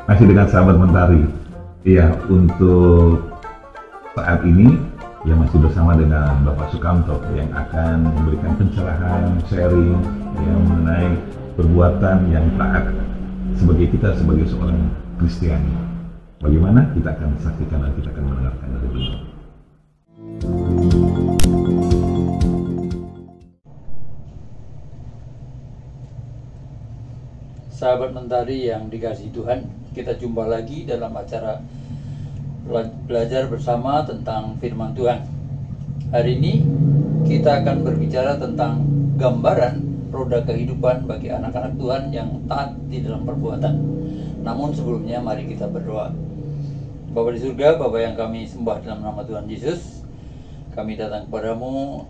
Masih dengan sahabat Mentari. Iya, untuk saat ini ya masih bersama dengan Bapak Sukamto yang akan memberikan pencerahan, sharing yang mengenai perbuatan yang taat sebagai kita sebagai seorang Kristiani. Bagaimana? Kita akan saksikan dan kita akan mendengarkan dari beliau. Sahabat Mentari yang dikasihi Tuhan, kita jumpa lagi dalam acara belajar bersama tentang firman Tuhan. Hari ini kita akan berbicara tentang gambaran roda kehidupan bagi anak-anak Tuhan yang taat di dalam perbuatan. Namun sebelumnya mari kita berdoa. Bapa di surga, Bapa yang kami sembah dalam nama Tuhan Yesus, kami datang kepadamu,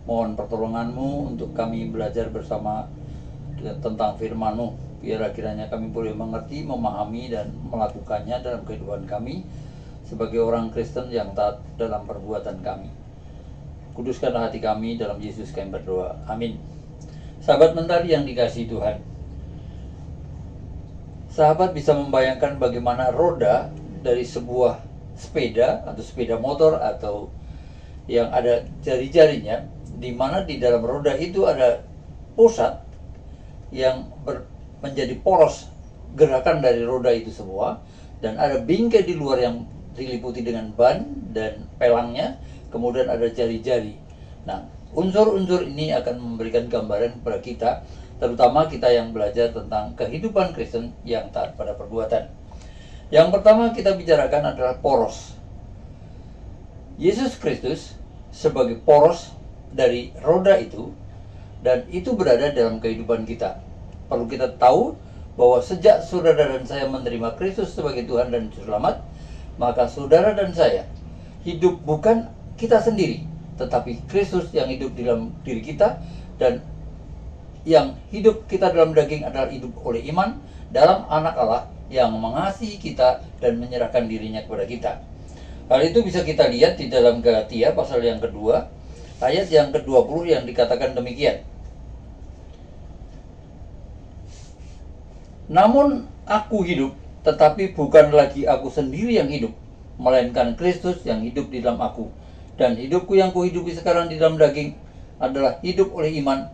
mohon pertolonganmu untuk kami belajar bersama tentang firman-Mu. Biarlah kiranya kami boleh mengerti, memahami, dan melakukannya dalam kehidupan kami sebagai orang Kristen yang taat dalam perbuatan kami. Kuduskanlah hati kami, dalam Yesus kami berdoa. Amin. Sahabat Mentari yang dikasihi Tuhan, sahabat bisa membayangkan bagaimana roda dari sebuah sepeda atau sepeda motor atau yang ada jari-jarinya, di mana di dalam roda itu ada pusat yang menjadi poros gerakan dari roda itu semua, dan ada bingkai di luar yang diliputi dengan ban dan pelangnya, kemudian ada jari-jari. Nah, unsur-unsur ini akan memberikan gambaran kepada kita, terutama kita yang belajar tentang kehidupan Kristen yang taat pada perbuatan. Yang pertama kita bicarakan adalah poros. Yesus Kristus sebagai poros dari roda itu, dan itu berada dalam kehidupan kita. Perlu kita tahu bahwa sejak saudara dan saya menerima Kristus sebagai Tuhan dan Juru Selamat, maka saudara dan saya hidup bukan kita sendiri, tetapi Kristus yang hidup di dalam diri kita, dan yang hidup kita dalam daging adalah hidup oleh iman dalam Anak Allah yang mengasihi kita dan menyerahkan dirinya kepada kita. Hal itu bisa kita lihat di dalam Galatia pasal yang kedua, ayat yang ke-20 yang dikatakan demikian. Namun aku hidup, tetapi bukan lagi aku sendiri yang hidup, melainkan Kristus yang hidup di dalam aku. Dan hidupku yang kuhidupi sekarang di dalam daging adalah hidup oleh iman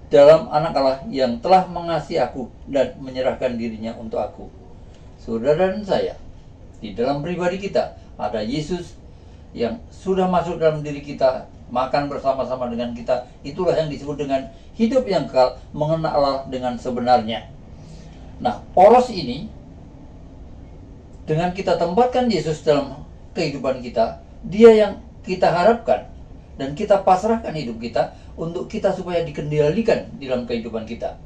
dalam Anak Allah yang telah mengasihi aku dan menyerahkan dirinya untuk aku. Saudara dan saya, di dalam pribadi kita ada Yesus yang sudah masuk dalam diri kita, makan bersama-sama dengan kita. Itulah yang disebut dengan hidup yang kekal, mengenal Allah dengan sebenarnya. Nah, poros ini, dengan kita tempatkan Yesus dalam kehidupan kita, Dia yang kita harapkan, dan kita pasrahkan hidup kita untuk kita supaya dikendalikan di dalam kehidupan kita.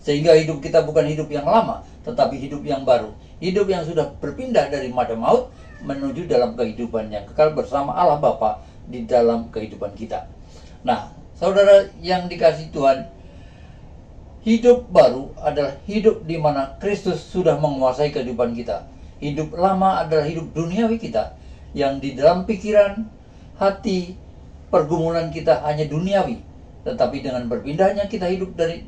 Sehingga hidup kita bukan hidup yang lama, tetapi hidup yang baru. Hidup yang sudah berpindah dari mada maut menuju dalam kehidupan yang kekal bersama Allah Bapa di dalam kehidupan kita. Nah, saudara yang dikasihi Tuhan, hidup baru adalah hidup di mana Kristus sudah menguasai kehidupan kita. Hidup lama adalah hidup duniawi kita, yang di dalam pikiran, hati, pergumulan kita hanya duniawi. Tetapi dengan berpindahnya kita hidup dari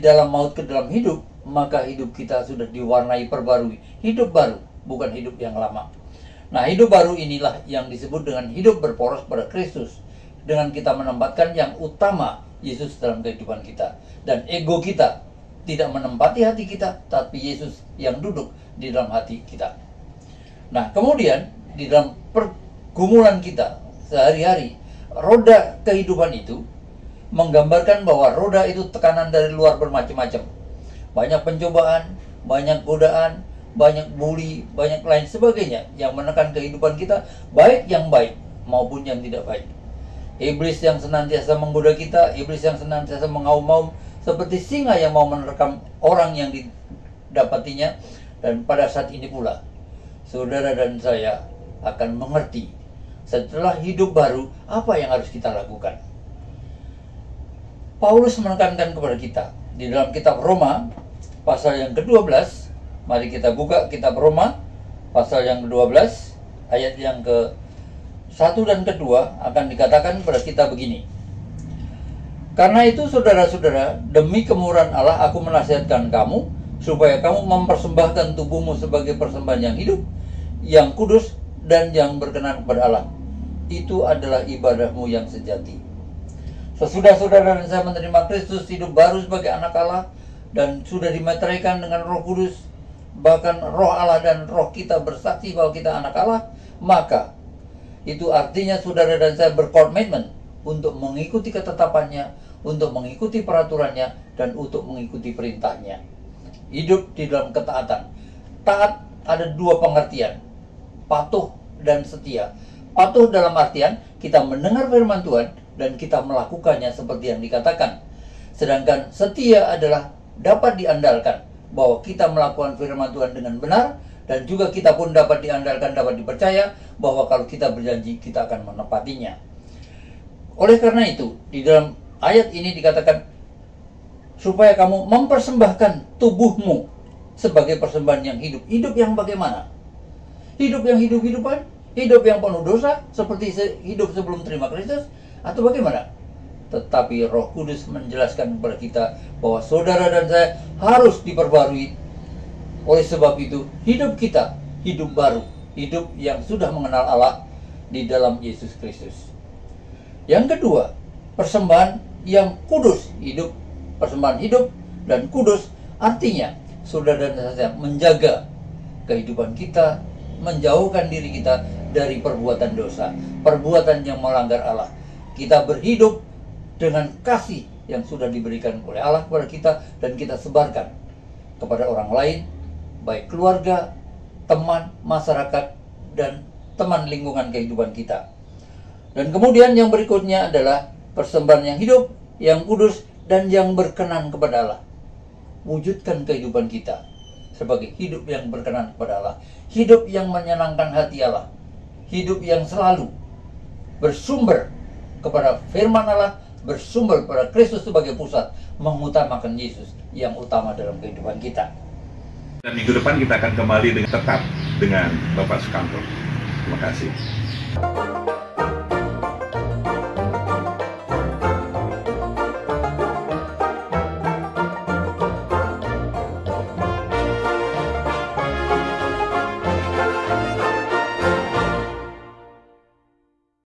dalam maut ke dalam hidup, maka hidup kita sudah diwarnai perbarui. Hidup baru, bukan hidup yang lama. Nah, hidup baru inilah yang disebut dengan hidup berporos pada Kristus, dengan kita menempatkan yang utama Yesus dalam kehidupan kita, dan ego kita tidak menempati hati kita, tapi Yesus yang duduk di dalam hati kita. Nah, kemudian di dalam pergumulan kita sehari-hari, roda kehidupan itu menggambarkan bahwa roda itu tekanan dari luar bermacam-macam. Banyak pencobaan, banyak godaan, banyak bully, banyak lain sebagainya yang menekan kehidupan kita, baik yang baik maupun yang tidak baik. Iblis yang senantiasa menggoda kita, iblis yang senantiasa mengaum-aum seperti singa yang mau menerkam orang yang didapatinya. Dan pada saat ini pula, saudara dan saya akan mengerti setelah hidup baru apa yang harus kita lakukan. Paulus menekankan kepada kita di dalam kitab Roma pasal yang ke-12. Mari kita buka kitab Roma pasal yang ke-12 ayat yang ke-1 dan ke-2 akan dikatakan kepada kita begini. Karena itu saudara-saudara, demi kemurahan Allah aku menasihatkan kamu supaya kamu mempersembahkan tubuhmu sebagai persembahan yang hidup, yang kudus, dan yang berkenan kepada Allah. Itu adalah ibadahmu yang sejati. Sesudah saudara dan saya menerima Kristus, hidup baru sebagai anak Allah, dan sudah dimeteraikan dengan Roh Kudus, bahkan Roh Allah dan Roh kita bersaksi bahwa kita anak Allah, maka itu artinya saudara dan saya berkomitmen untuk mengikuti ketetapannya, untuk mengikuti peraturannya, dan untuk mengikuti perintahnya. Hidup di dalam ketaatan. Taat ada dua pengertian, patuh dan setia. Patuh dalam artian kita mendengar firman Tuhan dan kita melakukannya seperti yang dikatakan. Sedangkan setia adalah dapat diandalkan bahwa kita melakukan firman Tuhan dengan benar, dan juga kita pun dapat diandalkan, dapat dipercaya bahwa kalau kita berjanji kita akan menepatinya. Oleh karena itu, di dalam ayat ini dikatakan supaya kamu mempersembahkan tubuhmu sebagai persembahan yang hidup. Hidup yang bagaimana? Hidup yang hidup-hidupan? Hidup yang penuh dosa seperti hidup sebelum terima Kristus? Atau bagaimana? Tetapi Roh Kudus menjelaskan kepada kita bahwa saudara dan saya harus diperbarui. Oleh sebab itu, hidup kita hidup baru, hidup yang sudah mengenal Allah di dalam Yesus Kristus. Yang kedua, persembahan yang kudus. Hidup, persembahan hidup dan kudus artinya saudara dan saya menjaga kehidupan kita, menjauhkan diri kita dari perbuatan dosa, perbuatan yang melanggar Allah. Kita berhidup dengan kasih yang sudah diberikan oleh Allah kepada kita, dan kita sebarkan kepada orang lain, baik keluarga, teman, masyarakat, dan teman lingkungan kehidupan kita. Dan kemudian yang berikutnya adalah persembahan yang hidup, yang kudus, dan yang berkenan kepada Allah. Wujudkan kehidupan kita sebagai hidup yang berkenan kepada Allah, hidup yang menyenangkan hati Allah, hidup yang selalu bersumber kepada firman Allah, bersumber pada Kristus sebagai pusat, mengutamakan Yesus yang utama dalam kehidupan kita. Dan minggu depan kita akan kembali tetap dengan Bapak Sukamto. Terima kasih.